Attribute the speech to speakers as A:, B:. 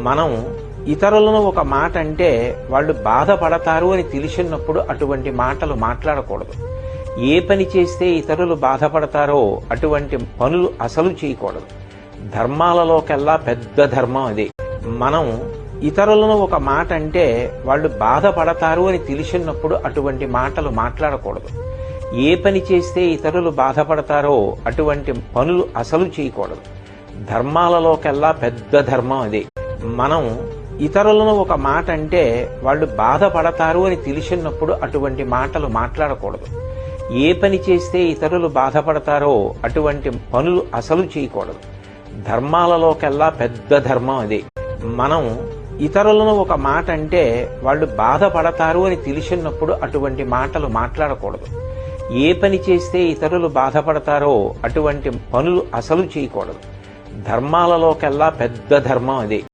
A: మనం ఇతరులను ఒక మాట అంటే వాళ్ళు బాధపడతారు అని తెలిసినప్పుడు అటువంటి మాటలు మాట్లాడకూడదు. ఏ పని చేస్తే ఇతరులు బాధపడతారో అటువంటి పనులు అసలు చేయకూడదు. ధర్మాలలోకెల్లా పెద్ద ధర్మం అదే. మనం ఇతరులను ఒక మాట అంటే వాళ్ళు బాధపడతారు అని తెలిసినప్పుడు అటువంటి మాటలు మాట్లాడకూడదు. ఏ పని చేస్తే ఇతరులు బాధపడతారో అటువంటి పనులు అసలు చేయకూడదు. ధర్మాలలోకెల్లా పెద్ద ధర్మం అదే. మనం ఇతరులను ఒక మాట అంటే వాళ్ళు బాధపడతారు అని తెలిసినప్పుడు అటువంటి మాటలు మాట్లాడకూడదు. ఏ పని చేస్తే ఇతరులు బాధపడతారో అటువంటి పనులు అసలు చేయకూడదు. ధర్మాలలోకెల్లా పెద్ద ధర్మం అదే. మనం ఇతరులను ఒక మాట అంటే వాళ్ళు బాధపడతారు అని తెలిసినప్పుడు అటువంటి మాటలు మాట్లాడకూడదు. ఏ పని చేస్తే ఇతరులు బాధపడతారో అటువంటి పనులు అసలు చేయకూడదు. ధర్మాలలోకెల్లా పెద్ద ధర్మం అదే.